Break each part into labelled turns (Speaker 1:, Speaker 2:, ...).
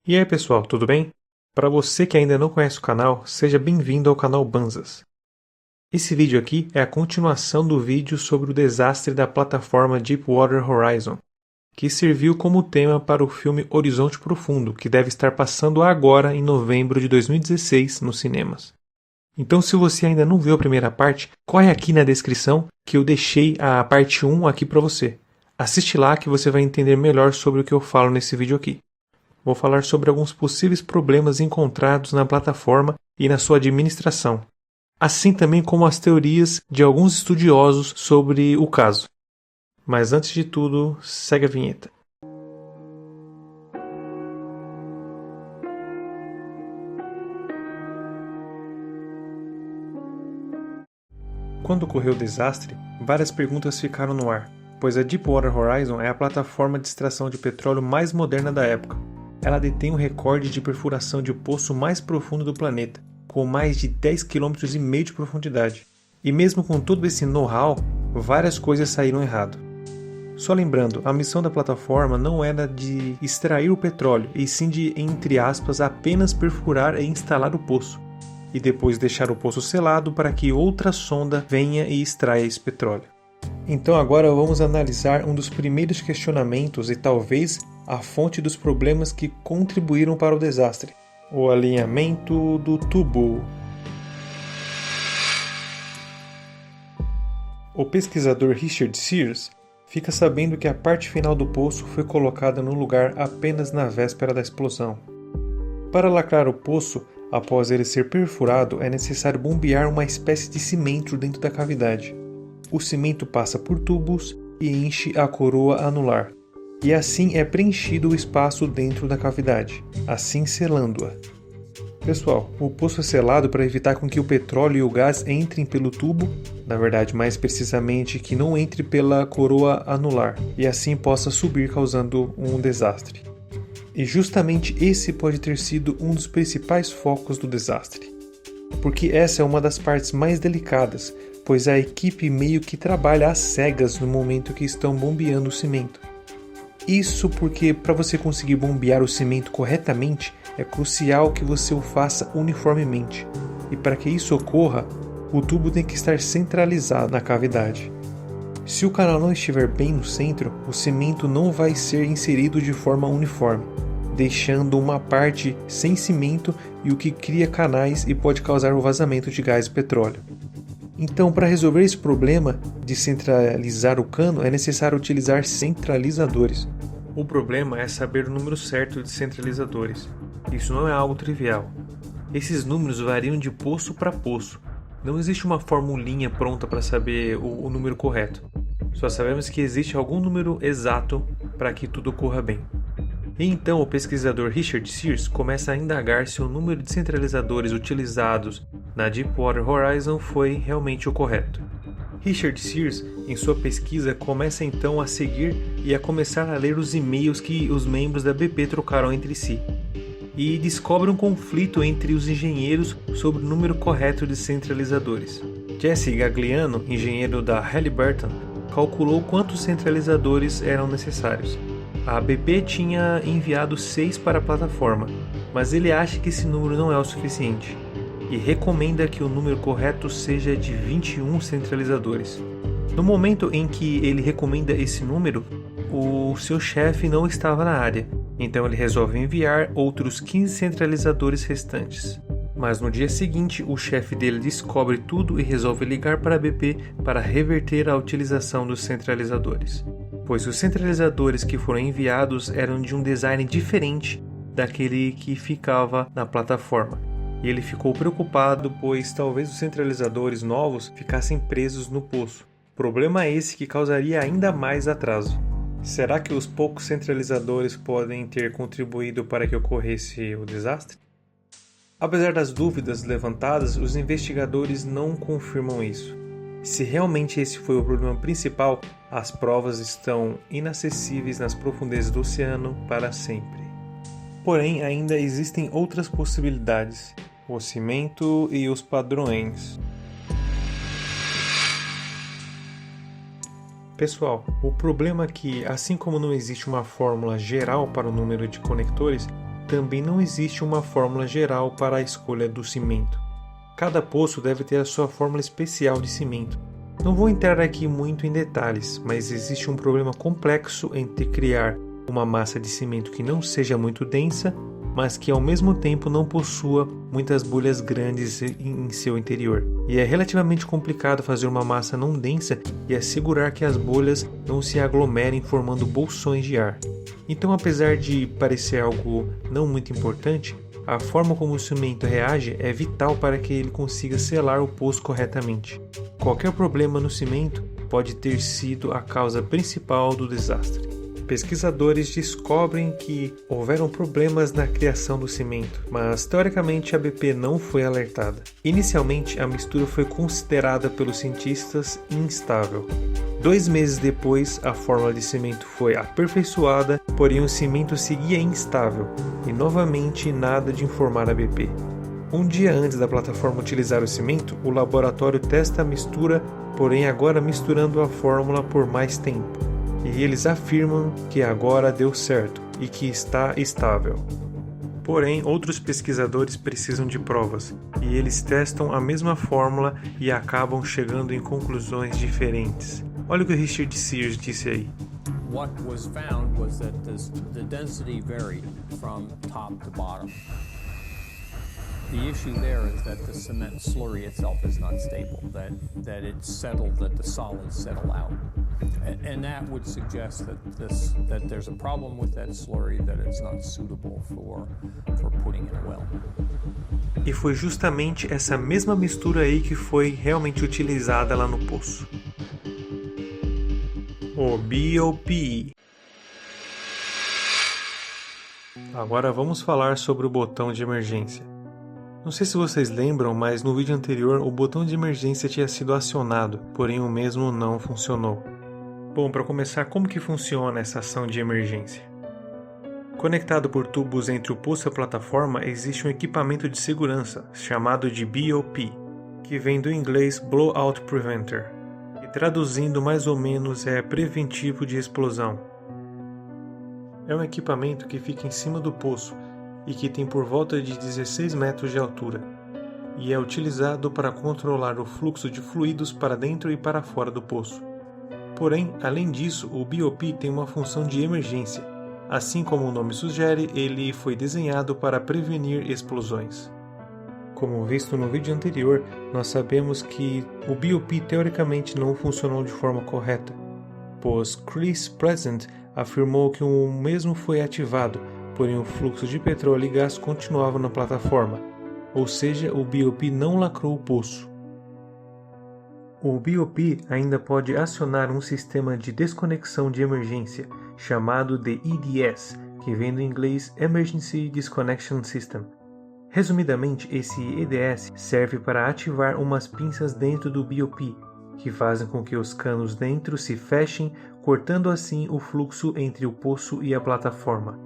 Speaker 1: E aí pessoal, tudo bem? Para você que ainda não conhece o canal, seja bem-vindo ao canal Banzas. Esse vídeo aqui é a continuação do vídeo sobre o desastre da plataforma Deepwater Horizon, que serviu como tema para o filme Horizonte Profundo, que deve estar passando agora em novembro de 2016 nos cinemas. Então, se você ainda não viu a primeira parte, corre aqui na descrição que eu deixei a parte 1 aqui para você. Assiste lá que você vai entender melhor sobre o que eu falo nesse vídeo aqui. Vou falar sobre alguns possíveis problemas encontrados na plataforma e na sua administração, assim também como as teorias de alguns estudiosos sobre o caso. Mas antes de tudo, segue a vinheta. Quando ocorreu o desastre, várias perguntas ficaram no ar, pois a Deepwater Horizon é a plataforma de extração de petróleo mais moderna da época. Ela detém o recorde de perfuração de poço mais profundo do planeta, com mais de 10,5 km de profundidade. E mesmo com todo esse know-how, várias coisas saíram errado. Só lembrando, a missão da plataforma não era de extrair o petróleo, e sim de, entre aspas, apenas perfurar e instalar o poço, e depois deixar o poço selado para que outra sonda venha e extraia esse petróleo. Então agora vamos analisar um dos primeiros questionamentos e talvez a fonte dos problemas que contribuíram para o desastre: o alinhamento do tubo. O pesquisador Richard Sears fica sabendo que a parte final do poço foi colocada no lugar apenas na véspera da explosão. Para lacrar o poço, após ele ser perfurado, é necessário bombear uma espécie de cimento dentro da cavidade. O cimento passa por tubos e enche a coroa anular, e assim é preenchido o espaço dentro da cavidade, assim selando-a. Pessoal, o poço é selado para evitar com que o petróleo e o gás entrem pelo tubo, na verdade mais precisamente que não entre pela coroa anular, e assim possa subir causando um desastre. E justamente esse pode ter sido um dos principais focos do desastre, porque essa é uma das partes mais delicadas, pois a equipe meio que trabalha às cegas no momento que estão bombeando o cimento. Isso porque para você conseguir bombear o cimento corretamente, é crucial que você o faça uniformemente. E para que isso ocorra, o tubo tem que estar centralizado na cavidade. Se o canal não estiver bem no centro, o cimento não vai ser inserido de forma uniforme, deixando uma parte sem cimento e o que cria canais e pode causar o vazamento de gás e petróleo. Então, para resolver esse problema de centralizar o cano, é necessário utilizar centralizadores. O problema é saber o número certo de centralizadores. Isso não é algo trivial. Esses números variam de poço para poço. Não existe uma formulinha pronta para saber o número correto. Só sabemos que existe algum número exato para que tudo ocorra bem. E então o pesquisador Richard Sears começa a indagar se o número de centralizadores utilizados na Deepwater Horizon foi realmente o correto. Richard Sears, em sua pesquisa, começa então a seguir e a começar a ler os e-mails que os membros da BP trocaram entre si. E descobre um conflito entre os engenheiros sobre o número correto de centralizadores. Jesse Gagliano, engenheiro da Halliburton, calculou quantos centralizadores eram necessários. A BP tinha enviado 6 para a plataforma, mas ele acha que esse número não é o suficiente e recomenda que o número correto seja de 21 centralizadores. No momento em que ele recomenda esse número, o seu chefe não estava na área, então ele resolve enviar outros 15 centralizadores restantes. Mas no dia seguinte, o chefe dele descobre tudo e resolve ligar para a BP para reverter a utilização dos centralizadores, pois os centralizadores que foram enviados eram de um design diferente daquele que ficava na plataforma. E ele ficou preocupado, pois talvez os centralizadores novos ficassem presos no poço. Problema esse que causaria ainda mais atraso. Será que os poucos centralizadores podem ter contribuído para que ocorresse o desastre? Apesar das dúvidas levantadas, os investigadores não confirmam isso. Se realmente esse foi o problema principal, as provas estão inacessíveis nas profundezas do oceano para sempre. Porém, ainda existem outras possibilidades: o cimento e os padrões. Pessoal, o problema é que, assim como não existe uma fórmula geral para o número de conectores, também não existe uma fórmula geral para a escolha do cimento. Cada poço deve ter a sua fórmula especial de cimento. Não vou entrar aqui muito em detalhes, mas existe um problema complexo entre criar uma massa de cimento que não seja muito densa, mas que ao mesmo tempo não possua muitas bolhas grandes em seu interior. E é relativamente complicado fazer uma massa não densa e assegurar que as bolhas não se aglomerem formando bolsões de ar. Então, apesar de parecer algo não muito importante, a forma como o cimento reage é vital para que ele consiga selar o poço corretamente. Qualquer problema no cimento pode ter sido a causa principal do desastre. Pesquisadores descobrem que houveram problemas na criação do cimento, mas teoricamente a BP não foi alertada. Inicialmente, a mistura foi considerada pelos cientistas instável. 2 meses depois, a fórmula de cimento foi aperfeiçoada, porém o cimento seguia instável e novamente nada de informar a BP. Um dia antes da plataforma utilizar o cimento, o laboratório testa a mistura, porém agora misturando a fórmula por mais tempo. E eles afirmam que agora deu certo e que está estável. Porém, outros pesquisadores precisam de provas, e eles testam a mesma fórmula e acabam chegando em conclusões diferentes. Olha o que o Richard Sears disse aí.
Speaker 2: What was found was that the density varied from top to bottom. The issue there is that the cement slurry itself is not stable, that it's settled, that the solids settle out. And that would suggest that there's a problem with that slurry, that it's not suitable for putting in a well.
Speaker 1: E foi justamente essa mesma mistura aí que foi realmente utilizada lá no poço. O BOP. Agora vamos falar sobre o botão de emergência. Não sei se vocês lembram, mas no vídeo anterior o botão de emergência tinha sido acionado, porém o mesmo não funcionou. Bom, para começar, como que funciona essa ação de emergência? Conectado por tubos entre o poço e a plataforma, existe um equipamento de segurança, chamado de BOP, que vem do inglês Blowout Preventer, e traduzindo mais ou menos é preventivo de explosão. É um equipamento que fica em cima do poço e que tem por volta de 16 metros de altura, e é utilizado para controlar o fluxo de fluidos para dentro e para fora do poço. Porém, além disso, o BOP tem uma função de emergência. Assim como o nome sugere, ele foi desenhado para prevenir explosões. Como visto no vídeo anterior, nós sabemos que o BOP teoricamente não funcionou de forma correta, pois Chris Pleasant afirmou que o mesmo foi ativado, porém o fluxo de petróleo e gás continuava na plataforma, ou seja, o BOP não lacrou o poço. O BOP ainda pode acionar um sistema de desconexão de emergência, chamado de EDS, que vem do inglês Emergency Disconnection System. Resumidamente, esse EDS serve para ativar umas pinças dentro do BOP, que fazem com que os canos dentro se fechem, cortando assim o fluxo entre o poço e a plataforma.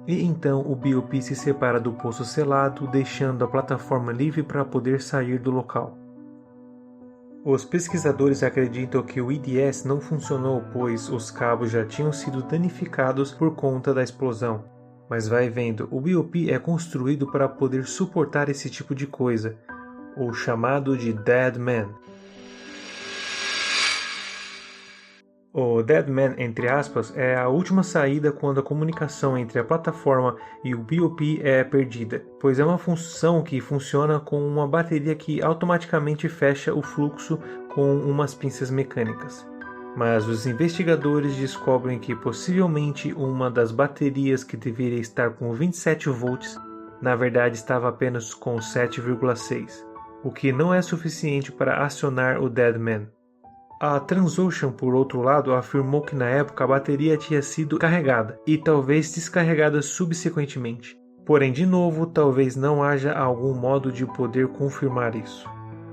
Speaker 1: E então o BOP se separa do poço selado, deixando a plataforma livre para poder sair do local. Os pesquisadores acreditam que o EDS não funcionou pois os cabos já tinham sido danificados por conta da explosão. Mas vai vendo, o BOP é construído para poder suportar esse tipo de coisa, o chamado de Dead Man. O Dead Man, entre aspas, é a última saída quando a comunicação entre a plataforma e o BOP é perdida, pois é uma função que funciona com uma bateria que automaticamente fecha o fluxo com umas pinças mecânicas. Mas os investigadores descobrem que possivelmente uma das baterias que deveria estar com 27 volts, na verdade estava apenas com 7,6, o que não é suficiente para acionar o Dead Man. A Transocean, por outro lado, afirmou que na época a bateria tinha sido carregada e talvez descarregada subsequentemente. Porém, de novo, talvez não haja algum modo de poder confirmar isso.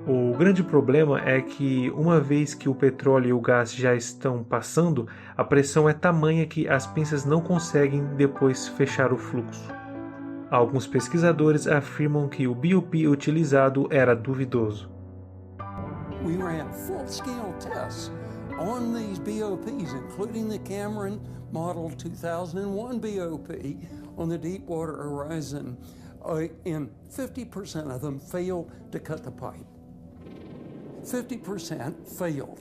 Speaker 1: O grande problema é que, uma vez que o petróleo e o gás já estão passando, a pressão é tamanha que as pinças não conseguem depois fechar o fluxo. Alguns pesquisadores afirmam que o BOP utilizado era duvidoso.
Speaker 3: We ran full-scale tests on these BOPs, including the Cameron Model 2001 BOP, on the Deepwater Horizon, and 50% of them failed to cut the pipe. 50% failed.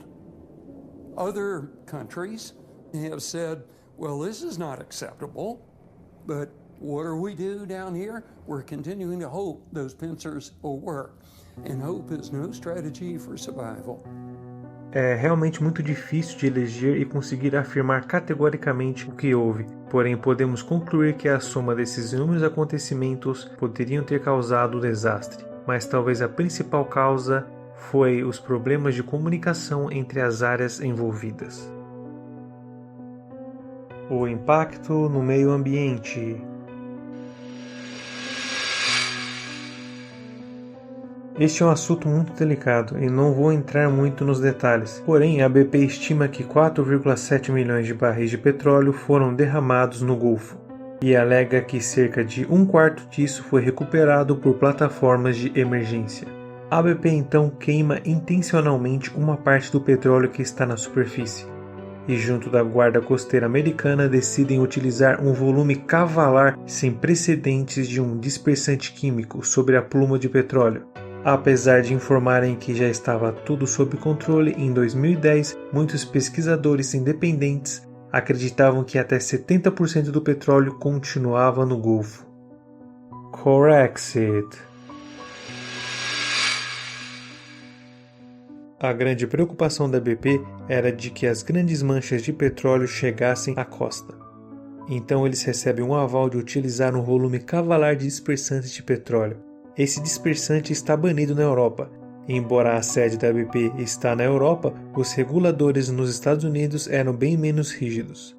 Speaker 3: Other countries have said, well, this is not acceptable, but what do we do down here? We're continuing to hope those pincers will work. And hope is no strategy for survival.
Speaker 1: É realmente muito difícil de eleger e conseguir afirmar categoricamente o que houve, porém podemos concluir que a soma desses inúmeros acontecimentos poderiam ter causado o desastre, mas talvez a principal causa foi os problemas de comunicação entre as áreas envolvidas. O impacto no meio ambiente. Este é um assunto muito delicado e não vou entrar muito nos detalhes, porém a BP estima que 4,7 milhões de barris de petróleo foram derramados no Golfo e alega que cerca de 1/4 disso foi recuperado por plataformas de emergência. A BP então queima intencionalmente uma parte do petróleo que está na superfície e junto da Guarda Costeira Americana decidem utilizar um volume cavalar sem precedentes de um dispersante químico sobre a pluma de petróleo. Apesar de informarem que já estava tudo sob controle, em 2010, muitos pesquisadores independentes acreditavam que até 70% do petróleo continuava no Golfo. Corexit. A grande preocupação da BP era de que as grandes manchas de petróleo chegassem à costa. Então eles recebem um aval de utilizar um volume cavalar de dispersantes de petróleo. Esse dispersante está banido na Europa. Embora a sede da BP está na Europa, os reguladores nos Estados Unidos eram bem menos rígidos.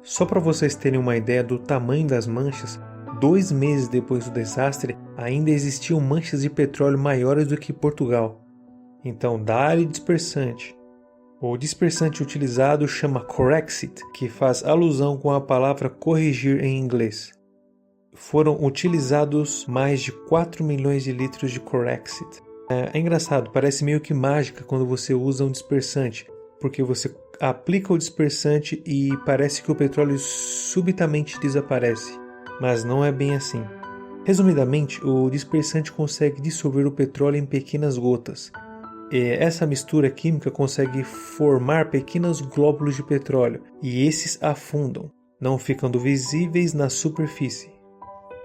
Speaker 1: Só para vocês terem uma ideia do tamanho das manchas, 2 meses depois do desastre, ainda existiam manchas de petróleo maiores do que Portugal. Então, dá-lhe dispersante. O dispersante utilizado chama Corexit, que faz alusão com a palavra corrigir em inglês. Foram utilizados mais de 4 milhões de litros de Corexit. É engraçado, parece meio que mágica quando você usa um dispersante, porque você aplica o dispersante e parece que o petróleo subitamente desaparece, mas não é bem assim. Resumidamente, o dispersante consegue dissolver o petróleo em pequenas gotas. E essa mistura química consegue formar pequenos glóbulos de petróleo, e esses afundam, não ficando visíveis na superfície.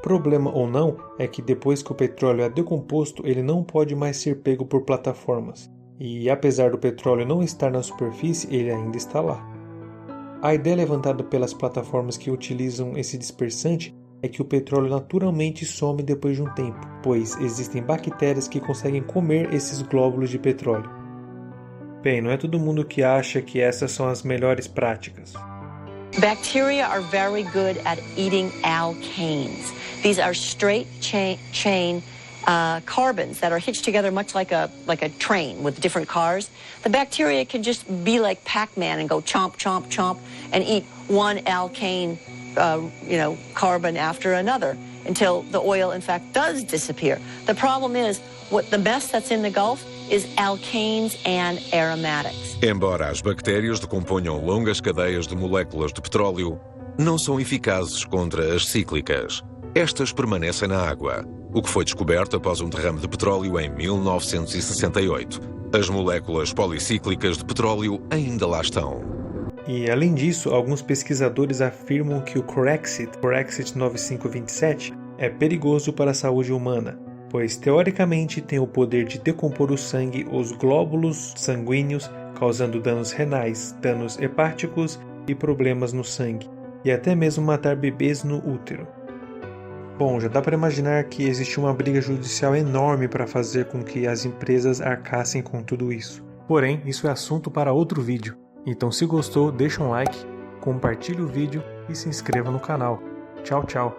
Speaker 1: Problema ou não é que depois que o petróleo é decomposto, ele não pode mais ser pego por plataformas. E apesar do petróleo não estar na superfície, ele ainda está lá. A ideia levantada pelas plataformas que utilizam esse dispersante é que o petróleo naturalmente some depois de um tempo, pois existem bactérias que conseguem comer esses glóbulos de petróleo. Bem, não é todo mundo que acha que essas são as melhores práticas.
Speaker 4: Bacteria are very good at eating alkanes. These are straight chain carbons that are hitched together much like a train with different cars. The bacteria can just be like Pac-Man and go chomp, chomp, chomp and eat one alkane carbon after another until the oil in fact does disappear. The problem is what the mess that's in the Gulf is alkanes and aromatics.
Speaker 5: Embora as bactérias decomponham longas cadeias de moléculas de petróleo, não são eficazes contra as cíclicas. Estas permanecem na água, o que foi descoberto após um derrame de petróleo em 1968. As moléculas policíclicas de petróleo ainda lá estão.
Speaker 1: E além disso, alguns pesquisadores afirmam que o Corexit 9527, é perigoso para a saúde humana, pois teoricamente tem o poder de decompor o sangue, os glóbulos sanguíneos, causando danos renais, danos hepáticos e problemas no sangue, e até mesmo matar bebês no útero. Bom, já dá para imaginar que existe uma briga judicial enorme para fazer com que as empresas arcassem com tudo isso. Porém, isso é assunto para outro vídeo. Então, se gostou, deixa um like, compartilhe o vídeo e se inscreva no canal. Tchau, tchau!